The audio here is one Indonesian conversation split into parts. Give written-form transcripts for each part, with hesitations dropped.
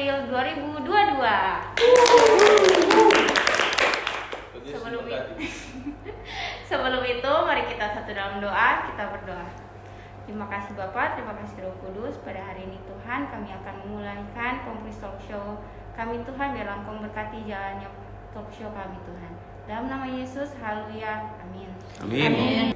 April 2022. Sebelum itu, mari kita satu dalam doa, kita berdoa. Terima kasih Bapak, terima kasih Roh Kudus. Pada hari ini Tuhan, kami akan memulaikan Pomkris Talk Show kami Tuhan, biarlah Engkau memberkati jalannya talk show kami Tuhan. Dalam nama Yesus, haleluya, amin. Amin.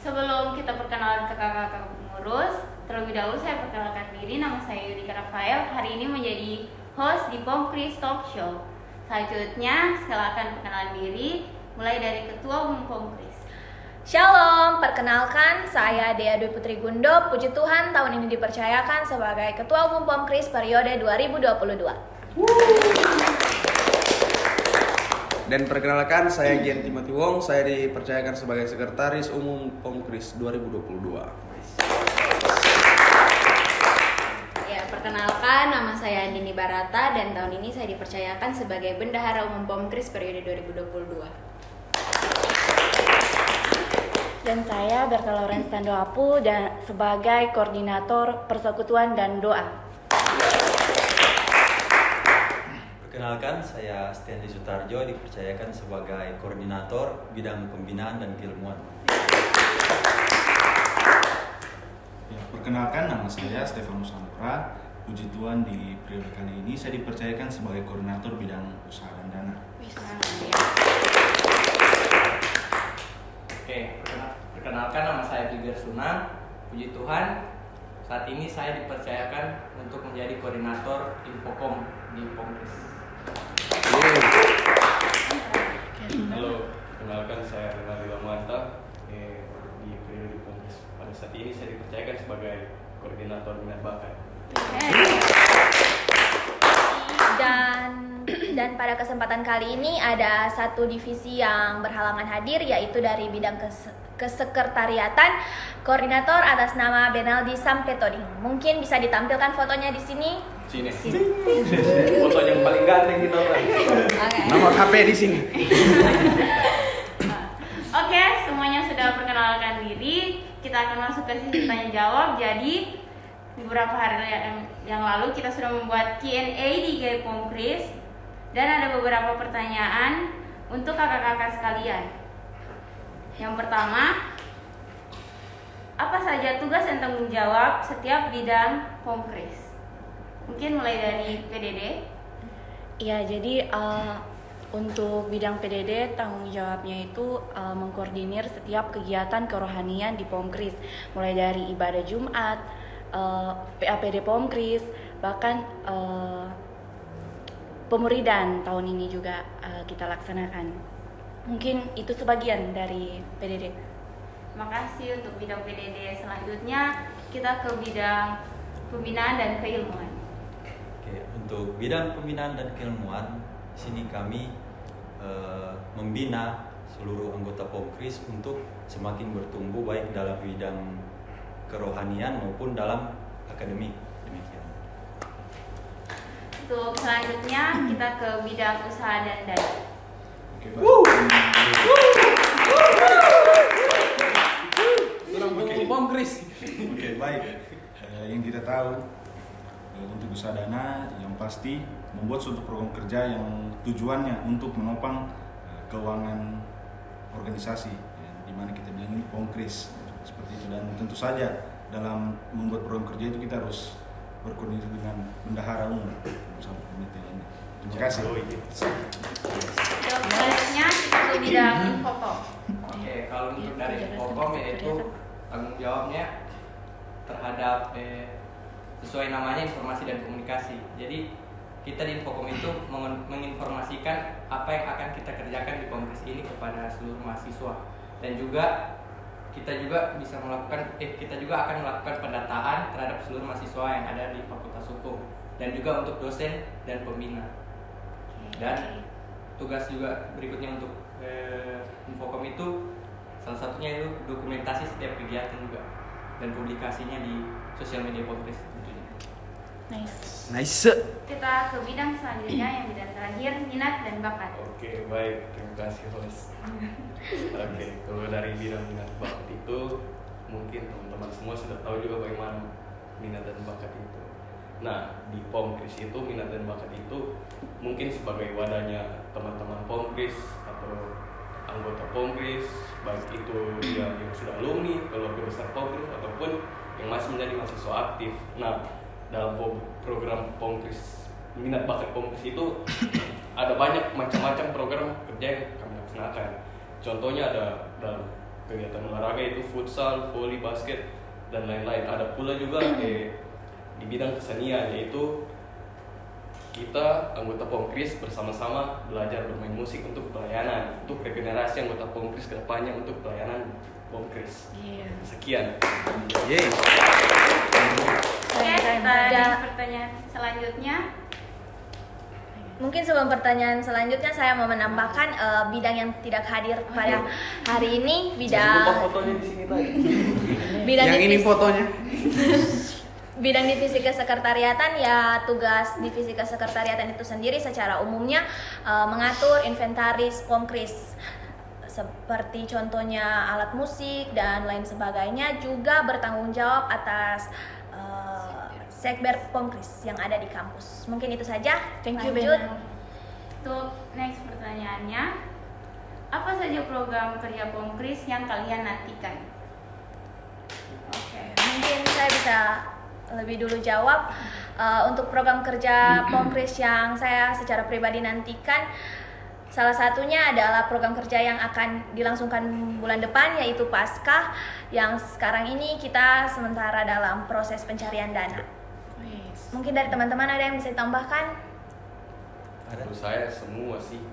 Sebelum kita perkenalan ke kakak-kakak pengurus, terlebih dahulu saya perkenalkan diri, nama saya Yudika Rafael. Hari ini menjadi host di Pomkris Talk Show. Selanjutnya, silakan perkenalan diri, mulai dari Ketua Umum Pomkris. Shalom, perkenalkan saya Dea Dwi Putri Gundo. Puji Tuhan, tahun ini dipercayakan sebagai Ketua Umum Pomkris periode 2022. Dan perkenalkan, saya Gian Timothy Wong. Saya dipercayakan sebagai Sekretaris Umum Pomkris 2022. Ya, perkenalkan, nama saya Andini Barata dan tahun ini saya dipercayakan sebagai Bendahara Umum Pomkris periode 2022. Dan saya Berta Lawrence Tandoapu dan sebagai Koordinator Persekutuan dan Doa. Perkenalkan, saya Stanley Sutarjo, dipercayakan sebagai Koordinator Bidang Pembinaan dan Keilmuan. Ya, perkenalkan, nama saya Stefanus Sampura. Puji Tuhan, di periode kali ini saya dipercayakan sebagai Koordinator Bidang Usaha dan Dana. Oke, perkenalkan, nama saya Giger Sunang. Puji Tuhan, saat ini saya dipercayakan untuk menjadi Koordinator Infokom di Pomkris. Halo, kenalkan saya Renaldi Lamanta. Di periode Pomkris pada saat ini saya dipercayakan sebagai Koordinator Minat Bakat. Dan pada kesempatan kali ini ada satu divisi yang berhalangan hadir, yaitu dari bidang kesekretariatan, koordinator atas nama Benaldi Sampetoding. Mungkin bisa ditampilkan fotonya di sini. Sini. Foto yang paling ganteng kita orang. Nomor HP di sini. Oke, semuanya sudah perkenalkan diri. Kita akan masuk ke sesi tanya jawab. Jadi beberapa hari yang lalu kita sudah membuat Q&A di IG Pomkris dan ada beberapa pertanyaan untuk kakak-kakak sekalian. Yang pertama, apa saja tugas dan tanggung jawab setiap bidang Pomkris? Mungkin mulai dari PDD. Ya, jadi untuk bidang PDD tanggung jawabnya itu mengkoordinir setiap kegiatan kerohanian di Pomkris, mulai dari ibadah Jumat, PAPD Pomkris, bahkan pemuridan tahun ini juga kita laksanakan. Mungkin itu sebagian dari PDD. Makasih untuk bidang PDD. Selanjutnya kita ke bidang pembinaan dan keilmuan. Oke, untuk bidang pembinaan dan keilmuan, di sini kami membina seluruh anggota Pomkris untuk semakin bertumbuh baik dalam bidang kerohanian maupun dalam akademik. Demikian. Untuk selanjutnya kita ke bidang usaha dan dana. Oke, baik. Pomkris. Oke, baik. Yang kita tahu untuk usaha dana yang pasti membuat suatu program kerja yang tujuannya untuk menopang keuangan organisasi, ya, di mana kita bilang ini Pomkris seperti itu. Dan tentu saja dalam membuat program kerja itu kita harus berkoordinasi dengan bendahara umum bersama komite ini. Terima kasih. Selanjutnya kita ke bidang Infokom. Oke, kalau untuk dari Infokom yaitu tanggung jawabnya terhadap sesuai namanya informasi dan komunikasi. Jadi kita di Infokom itu menginformasikan apa yang akan kita kerjakan di Pomkris ini kepada seluruh mahasiswa, dan juga kita juga akan melakukan pendataan terhadap seluruh mahasiswa yang ada di Fakultas Hukum, dan juga untuk dosen dan pembina. Dan tugas juga berikutnya untuk Infokom itu salah satunya itu dokumentasi setiap kegiatan juga dan publikasinya di sosial media Pomkris tentunya. Nice. Kita ke bidang selanjutnya yang bidang terakhir, minat dan bakat. Oke, baik. Terima kasih, host. Oke, kalau dari bidang minat bakat itu mungkin teman-teman semua sudah tahu juga bagaimana minat dan bakat itu. Nah, di Pomkris itu minat dan bakat itu mungkin sebagai wadahnya teman-teman Pomkris atau anggota Pomkris, baik itu dia yang sudah alumni, keluarga besar Pomkris ataupun yang masih menjadi mahasiswa aktif. Nah, dalam program Pomkris, minat bakat Pomkris itu ada banyak macam-macam program kerja yang kami laksanakan. Contohnya ada dalam kegiatan olahraga itu futsal, voli, basket, dan lain-lain. Ada pula juga di bidang kesenian, yaitu kita anggota Pomkris bersama-sama belajar bermain musik untuk pelayanan, untuk regenerasi anggota Pomkris kedepannya untuk pelayanan Pomkris. Sekian. Yeay. Oke, kita lanjut pertanyaan selanjutnya. Mungkin sebelum pertanyaan selanjutnya saya mau menambahkan bidang yang tidak hadir pada hari ini, bidang fotonya di sini tadi. bidang Yang ini divisi, fotonya. bidang divisi kesekretariatan, ya tugas divisi kesekretariatan itu sendiri secara umumnya mengatur inventaris Pomkris seperti contohnya alat musik dan lain sebagainya, juga bertanggung jawab atas Sekber Pomkris yang ada di kampus. Mungkin itu saja. Thank you, Lanjut. Benal. Untuk next pertanyaannya, apa saja program kerja Pomkris yang kalian nantikan? Oke, mungkin saya bisa lebih dulu jawab. Untuk program kerja Pomkris yang saya secara pribadi nantikan, salah satunya adalah program kerja yang akan dilangsungkan bulan depan, yaitu Paskah, yang sekarang ini kita sementara dalam proses pencarian dana. Mungkin dari teman-teman ada yang bisa ditambahkan? Menurut saya semua sih.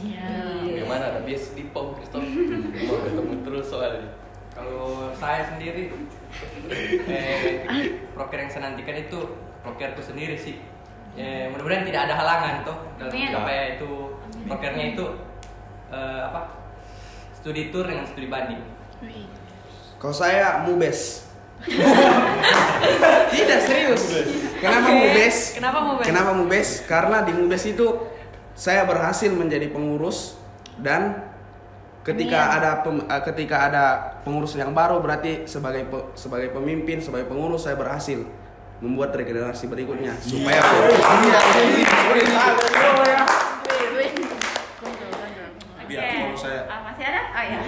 Iya. Bagaimana ada bias di Pomkris toh? Mau ketemu terus soalnya. Kalau saya sendiri, proker yang saya nantikan itu prokerku sendiri sih. Mudah-mudahan tidak ada halangan toh dalam Amin. mencapai itu prokernya itu studi tour dengan studi banding. Kalau saya Mubes. Tidak serius. Kenapa Mubes? Kenapa Mubes? Kenapa Mubes? Karena di Mubes itu saya berhasil menjadi pengurus, dan ketika ada pengurus yang baru, berarti sebagai pemimpin, sebagai pengurus, saya berhasil membuat regenerasi berikutnya supaya Oke. Kalau saya masih ada? Oh ya.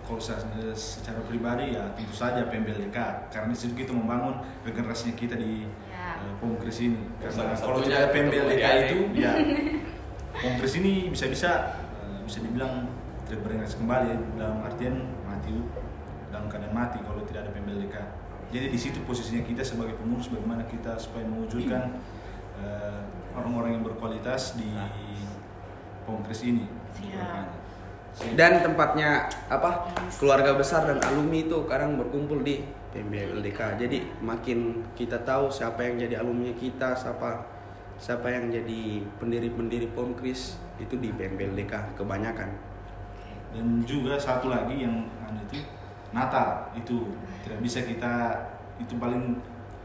Kalau saya secara pribadi ya tentu saja PMBLDK, karena di situ kita membangun regenerasinya kita di Pomkris ini. Karena kalau tidak ada PMBLDK itu, ya Pomkris ini bisa dibilang tidak beregenerasi kembali, dalam artian mati, dalam keadaan mati kalau tidak ada PMBLDK. Jadi di situ posisinya kita sebagai pengurus, bagaimana kita supaya mewujudkan orang-orang yang berkualitas di Pomkris ini. dan tempatnya keluarga besar dan alumni itu kadang berkumpul di PMBLDK. Jadi makin kita tahu siapa yang jadi alumni kita, siapa yang jadi pendiri Pomkris itu di PMBLDK kebanyakan. Dan juga satu lagi yang itu Natal, itu tidak bisa kita, itu paling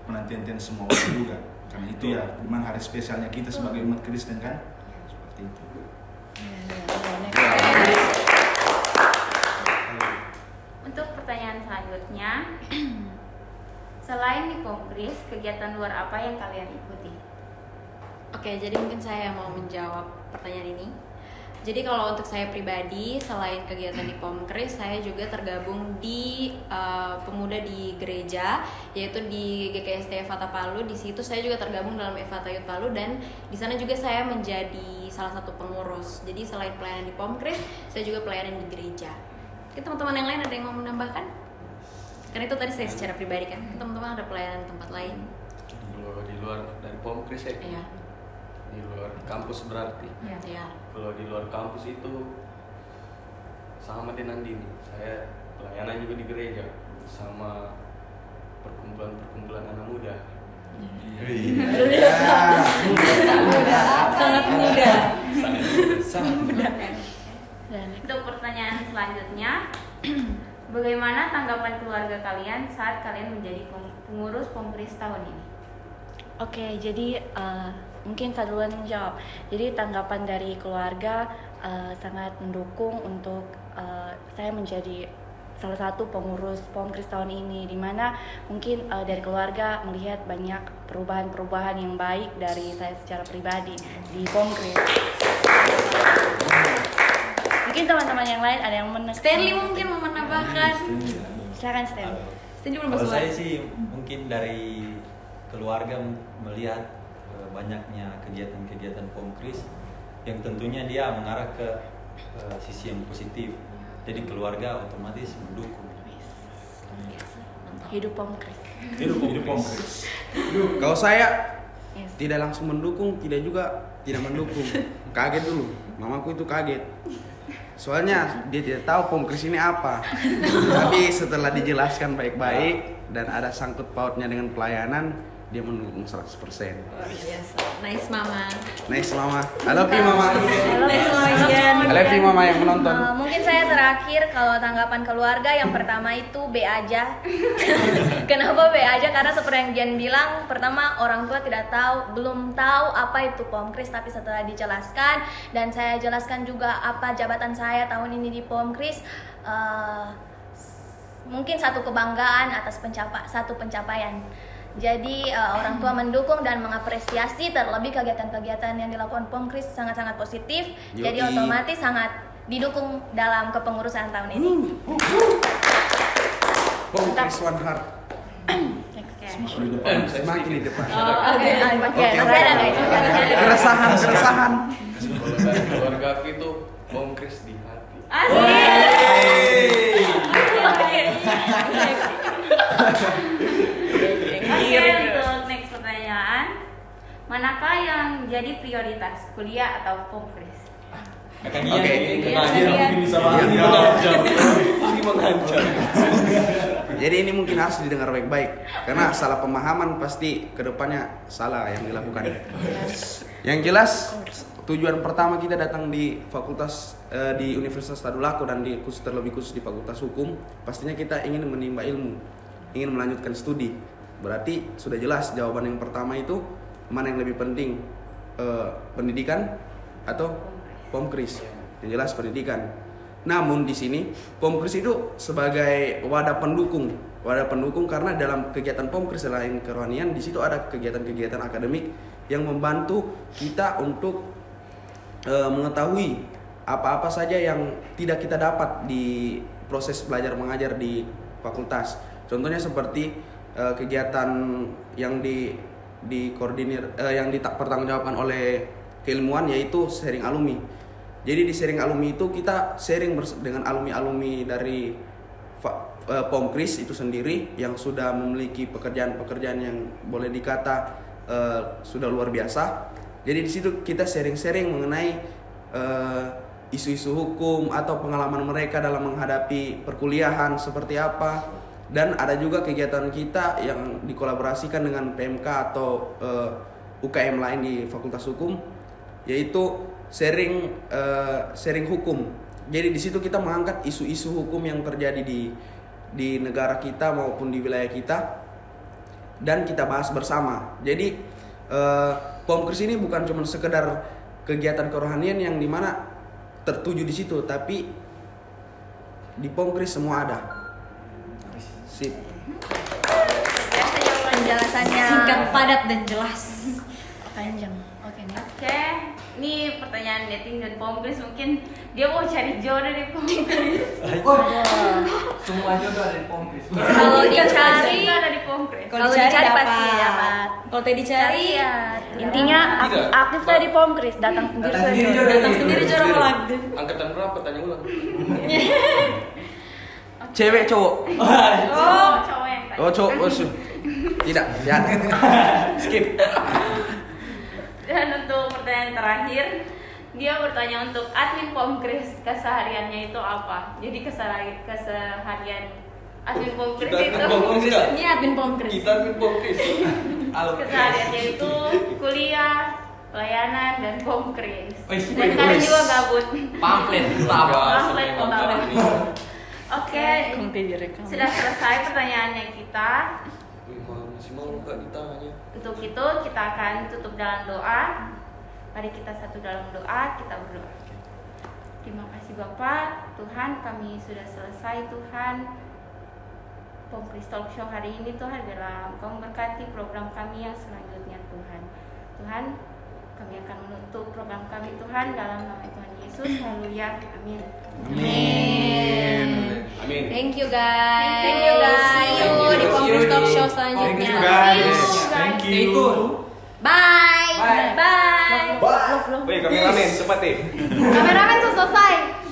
penantian semua orang juga, karena itu ya memang hari spesialnya kita sebagai umat Kristen kan, seperti itu. Untuk pertanyaan selanjutnya, selain di Pomkris, kegiatan luar apa yang kalian ikuti? Oke, jadi mungkin saya mau menjawab pertanyaan ini. Jadi kalau untuk saya pribadi, selain kegiatan di Pomkris, saya juga tergabung di pemuda di gereja, yaitu di GKST Evata Palu. Di situ saya juga tergabung dalam Evata Youth Palu, dan di sana juga saya menjadi salah satu pengurus. Jadi selain pelayanan di Pomkris, saya juga pelayanan di gereja. Mungkin teman-teman yang lain ada yang mau menambahkan? Karena itu tadi saya secara pribadi kan, teman-teman ada pelayanan di tempat lain. Di luar dari Pomkris ya. Iya. Di luar kampus berarti. Iya. Kalau di luar kampus itu sama dengan Dini, saya pelayanan juga di gereja sama perkumpulan anak muda. Sangat muda. Untuk pertanyaan selanjutnya, bagaimana tanggapan keluarga kalian saat kalian menjadi pengurus Pomkris tahun ini? Oke, jadi mungkin saya duluan menjawab. Jadi tanggapan dari keluarga sangat mendukung untuk saya menjadi salah satu pengurus Pomkris tahun ini, dimana mungkin dari keluarga melihat banyak perubahan-perubahan yang baik dari saya secara pribadi di Pomkris. Mungkin teman-teman yang lain ada yang Stanley mungkin mau menambahkan. Silakan Stanley. Stanley belum Kalau bersuara. saya sih mungkin dari keluarga melihat banyaknya kegiatan-kegiatan Pomkris yang tentunya dia mengarah ke sisi yang positif. Jadi keluarga otomatis mendukung. Hidup Pomkris. Hidup Pomkris. Kalau saya tidak langsung mendukung, tidak mendukung. Kaget dulu, mamaku itu kaget. Soalnya dia tidak tahu Pomkris ini apa. Tapi setelah dijelaskan baik-baik dan ada sangkut pautnya dengan pelayanan, dia mendukung 100%. Luar biasa. Nice mama. Nice mama. I love you mama. Nice mama Ian. I love you mama yang menonton. Mungkin saya terakhir kalau tanggapan keluarga yang pertama itu B aja. Kenapa B aja? Karena seperti yang Gian bilang, pertama orang tua belum tahu apa itu Pomkris, tapi setelah dijelaskan dan saya jelaskan juga apa jabatan saya tahun ini di Pomkris, mungkin satu kebanggaan atas satu pencapaian. Jadi orang tua mendukung dan mengapresiasi, terlebih kegiatan-kegiatan yang dilakukan Pomkris sangat-sangat positif. Jadi otomatis sangat didukung dalam kepengurusan tahun ini. Pomkris One Heart. Semakin di depan. Oke, masih ada guys. Keresahan. Kalau dari keluarga aku itu Pomkris di hati. Oke, untuk next pertanyaan, manakah yang jadi prioritas, kuliah atau Pomkris? Oke. Mungkin bisa mengancam. Jadi ini mungkin harus didengar baik-baik, karena salah pemahaman pasti kedepannya salah yang dilakukan. Yang jelas tujuan pertama kita datang di fakultas di Universitas Tadulako dan terlebih khusus di Fakultas Hukum, pastinya kita ingin menimba ilmu, ingin melanjutkan studi. Berarti sudah jelas jawaban yang pertama itu mana yang lebih penting, pendidikan atau Pomkris? Yang jelas pendidikan. Namun di sini Pomkris itu sebagai wadah pendukung karena dalam kegiatan Pomkris selain kerohanian, di situ ada kegiatan-kegiatan akademik yang membantu kita untuk mengetahui apa-apa saja yang tidak kita dapat di proses belajar mengajar di fakultas. Contohnya seperti kegiatan yang dikoordinir yang dipertanggungjawabkan oleh keilmuan, yaitu sharing alumni. Jadi di sharing alumni itu kita sharing dengan alumni-alumni dari Pomkris itu sendiri yang sudah memiliki pekerjaan-pekerjaan yang boleh dikata sudah luar biasa. Jadi di situ kita sharing-sharing mengenai isu-isu hukum atau pengalaman mereka dalam menghadapi perkuliahan seperti apa. Dan ada juga kegiatan kita yang dikolaborasikan dengan PMK atau UKM lain di Fakultas Hukum, yaitu sharing hukum. Jadi di situ kita mengangkat isu-isu hukum yang terjadi di negara kita maupun di wilayah kita dan kita bahas bersama. Jadi Pomkris ini bukan cuma sekedar kegiatan kerohanian yang dimana tertuju di situ, tapi di Pomkris semua ada. Sip. Penjelasannya Singkat, padat dan jelas. Panjang. Oke, Oke, ini pertanyaan dating dan Pomkris, mungkin dia mau cari jodoh di Pomkris. Semua jodoh ada di Pomkris. kalau dicari Juga ada di Pomkris. Kalau dicari pasti dapat. Kalau tadi dicari ya. intinya aktif saya di Pomkris, datang sendiri saja. datang sendiri jodoh lagi. Angkatan berapa? Tanya ulang. Cewek cowok? Cowok yang tadi. Oh cowok. Tidak, ya. Skip. Dan untuk pertanyaan terakhir, dia bertanya untuk admin Pomkris kesehariannya itu apa? Jadi keseharian admin Pomkris itu Ini admin Pomkris. Kita admin Pomkris. kesehariannya itu kuliah, pelayanan dan Pomkris. Wis, Dan kadang juga gabut. Pamflet utama. Pamflet utama. Oke, direkam. sudah selesai pertanyaannya kita. Masih mau Kak ditanya. Untuk itu kita akan tutup dalam doa. Mari kita satu dalam doa, kita berdoa. Terima kasih Bapak, Tuhan kami sudah selesai Tuhan. Pomkris Talk Show hari ini Tuhan dalam Kau memberkati program kami yang selanjutnya Tuhan. Tuhan kami akan menutup program kami Tuhan dalam nama Tuhan Yesus. Haleluya. Amin. Amin. Amin. Thank you guys. Thank you, guys. See you di Pomkris Talk Show selanjutnya. Thank you guys. Thank you. Bye. Bye. Wih, kameramen cepat nih. Kameramen tuh selesai.